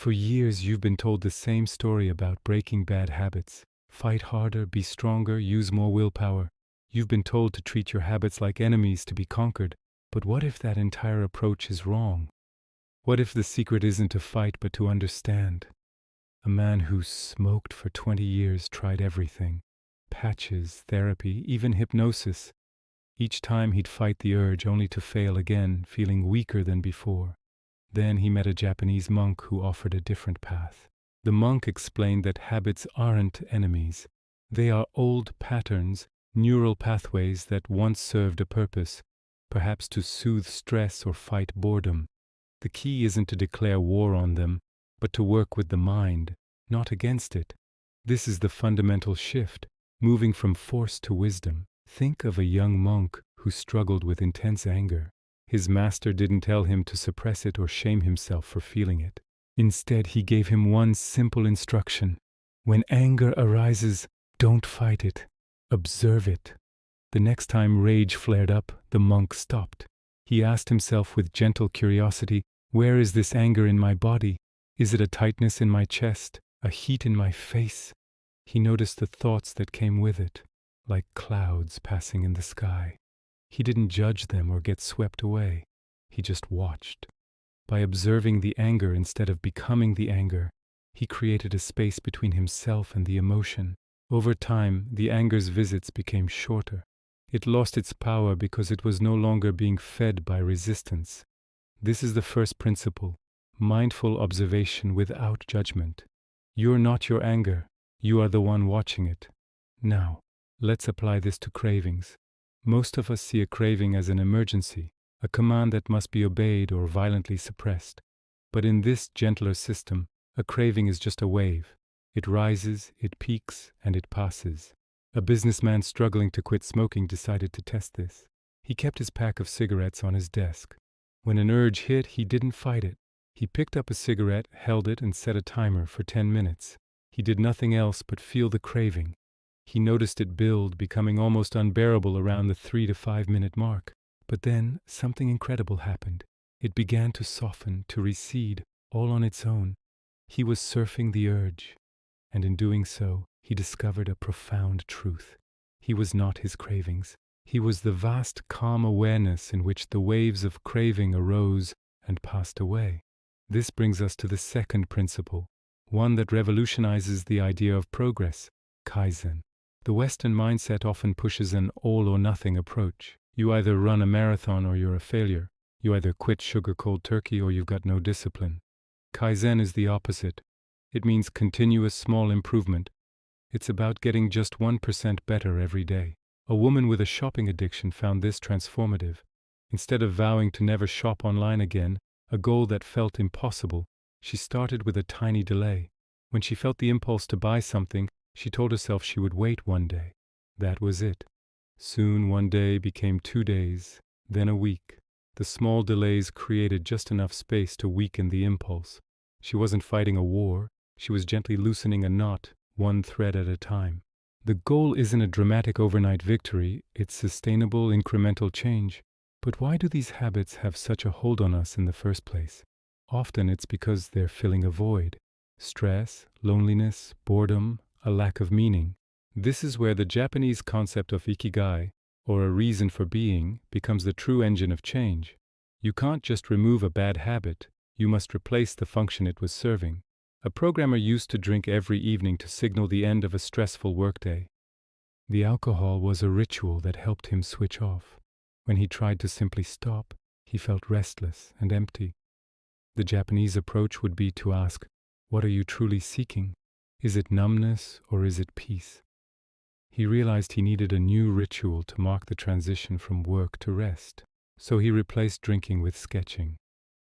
For years you've been told the same story about breaking bad habits. Fight harder, be stronger, use more willpower. You've been told to treat your habits like enemies to be conquered. But what if that entire approach is wrong? What if the secret isn't to fight but to understand? A man who smoked for 20 years tried everything. Patches, therapy, even hypnosis. Each time he'd fight the urge only to fail again, feeling weaker than before. Then he met a Japanese monk who offered a different path. The monk explained that habits aren't enemies. They are old patterns, neural pathways that once served a purpose, perhaps to soothe stress or fight boredom. The key isn't to declare war on them, but to work with the mind, not against it. This is the fundamental shift, moving from force to wisdom. Think of a young monk who struggled with intense anger. His master didn't tell him to suppress it or shame himself for feeling it. Instead, he gave him one simple instruction. When anger arises, don't fight it. Observe it. The next time rage flared up, the monk stopped. He asked himself with gentle curiosity, where is this anger in my body? Is it a tightness in my chest? A heat in my face? He noticed the thoughts that came with it, like clouds passing in the sky. He didn't judge them or get swept away. He just watched. By observing the anger instead of becoming the anger, he created a space between himself and the emotion. Over time, the anger's visits became shorter. It lost its power because it was no longer being fed by resistance. This is the first principle, mindful observation without judgment. You're not your anger, you are the one watching it. Now, let's apply this to cravings. Most of us see a craving as an emergency, a command that must be obeyed or violently suppressed. But in this gentler system, a craving is just a wave. It rises, it peaks, and it passes. A businessman struggling to quit smoking decided to test this. He kept his pack of cigarettes on his desk. When an urge hit, he didn't fight it. He picked up a cigarette, held it, and set a timer for 10 minutes. He did nothing else but feel the craving. He noticed it build, becoming almost unbearable around the 3 to 5 minute mark. But then something incredible happened. It began to soften, to recede, all on its own. He was surfing the urge. And in doing so, he discovered a profound truth. He was not his cravings. He was the vast calm awareness in which the waves of craving arose and passed away. This brings us to the second principle, one that revolutionizes the idea of progress, Kaizen. The Western mindset often pushes an all-or-nothing approach. You either run a marathon or you're a failure. You either quit sugar cold turkey or you've got no discipline. Kaizen is the opposite. It means continuous small improvement. It's about getting just 1% better every day. A woman with a shopping addiction found this transformative. Instead of vowing to never shop online again, a goal that felt impossible, she started with a tiny delay. When she felt the impulse to buy something, she told herself she would wait one day. That was it. Soon 1 day became 2 days, then a week. The small delays created just enough space to weaken the impulse. She wasn't fighting a war, she was gently loosening a knot, one thread at a time. The goal isn't a dramatic overnight victory, it's sustainable incremental change. But why do these habits have such a hold on us in the first place? Often it's because they're filling a void. Stress, loneliness, boredom, a lack of meaning. This is where the Japanese concept of Ikigai, or a reason for being, becomes the true engine of change. You can't just remove a bad habit, you must replace the function it was serving. A programmer used to drink every evening to signal the end of a stressful workday. The alcohol was a ritual that helped him switch off. When he tried to simply stop, he felt restless and empty. The Japanese approach would be to ask, what are you truly seeking? Is it numbness or is it peace? He realized he needed a new ritual to mark the transition from work to rest. So he replaced drinking with sketching,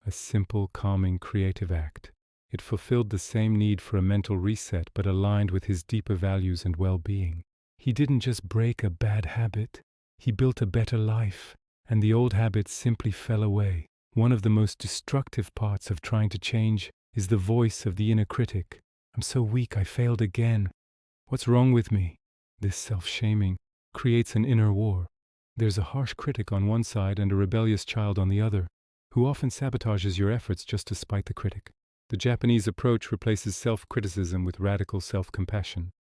a simple, calming, creative act. It fulfilled the same need for a mental reset but aligned with his deeper values and well-being. He didn't just break a bad habit, he built a better life, and the old habits simply fell away. One of the most destructive parts of trying to change is the voice of the inner critic. I'm so weak, I failed again. What's wrong with me? This self-shaming creates an inner war. There's a harsh critic on one side and a rebellious child on the other, who often sabotages your efforts just to spite the critic. The Japanese approach replaces self-criticism with radical self-compassion.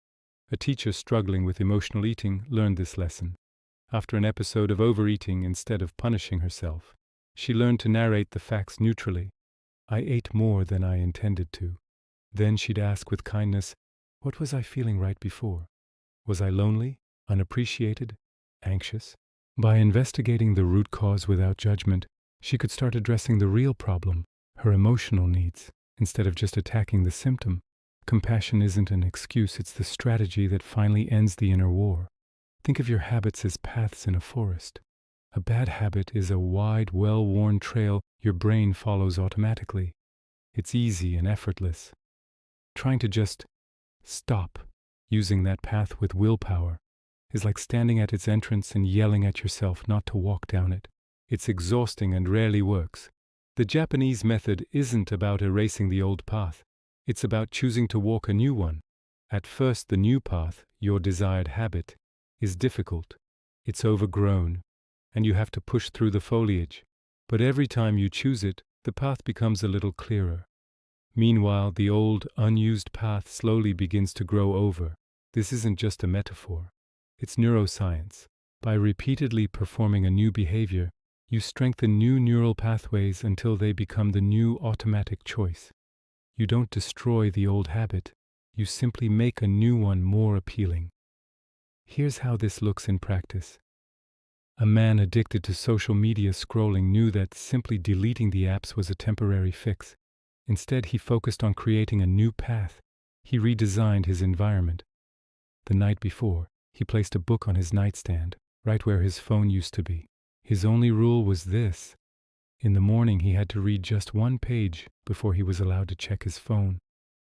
A teacher struggling with emotional eating learned this lesson. After an episode of overeating, instead of punishing herself, she learned to narrate the facts neutrally. I ate more than I intended to. Then she'd ask with kindness, what was I feeling right before? Was I lonely, unappreciated, anxious? By investigating the root cause without judgment, she could start addressing the real problem, her emotional needs, instead of just attacking the symptom. Compassion isn't an excuse, it's the strategy that finally ends the inner war. Think of your habits as paths in a forest. A bad habit is a wide, well-worn trail your brain follows automatically. It's easy and effortless. Trying to just stop using that path with willpower is like standing at its entrance and yelling at yourself not to walk down it. It's exhausting and rarely works. The Japanese method isn't about erasing the old path. It's about choosing to walk a new one. At first, the new path, your desired habit, is difficult. It's overgrown, and you have to push through the foliage. But every time you choose it, the path becomes a little clearer. Meanwhile, the old, unused path slowly begins to grow over. This isn't just a metaphor. It's neuroscience. By repeatedly performing a new behavior, you strengthen new neural pathways until they become the new automatic choice. You don't destroy the old habit. You simply make a new one more appealing. Here's how this looks in practice. A man addicted to social media scrolling knew that simply deleting the apps was a temporary fix. Instead, he focused on creating a new path. He redesigned his environment. The night before, he placed a book on his nightstand, right where his phone used to be. His only rule was this. In the morning, he had to read just one page before he was allowed to check his phone.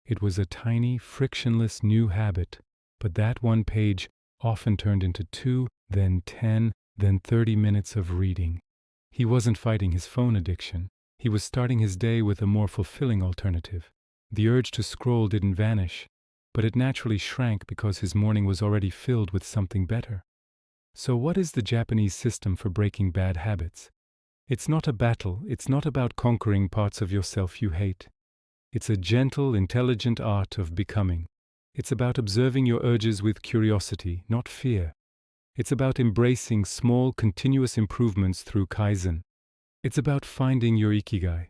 It was a tiny, frictionless new habit, but that one page often turned into 2, then 10, then 30 minutes of reading. He wasn't fighting his phone addiction. He was starting his day with a more fulfilling alternative. The urge to scroll didn't vanish, but it naturally shrank because his morning was already filled with something better. So what is the Japanese system for breaking bad habits? It's not a battle. It's not about conquering parts of yourself you hate. It's a gentle, intelligent art of becoming. It's about observing your urges with curiosity, not fear. It's about embracing small, continuous improvements through Kaizen. It's about finding your Ikigai,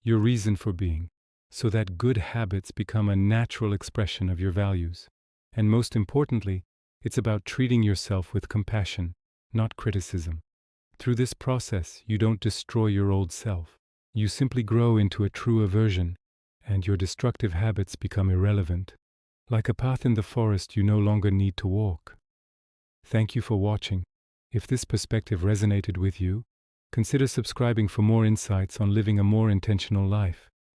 your reason for being, so that good habits become a natural expression of your values. And most importantly, it's about treating yourself with compassion, not criticism. Through this process, you don't destroy your old self. You simply grow into a truer version, and your destructive habits become irrelevant. Like a path in the forest you no longer need to walk. Thank you for watching. If this perspective resonated with you, consider subscribing for more insights on living a more intentional life.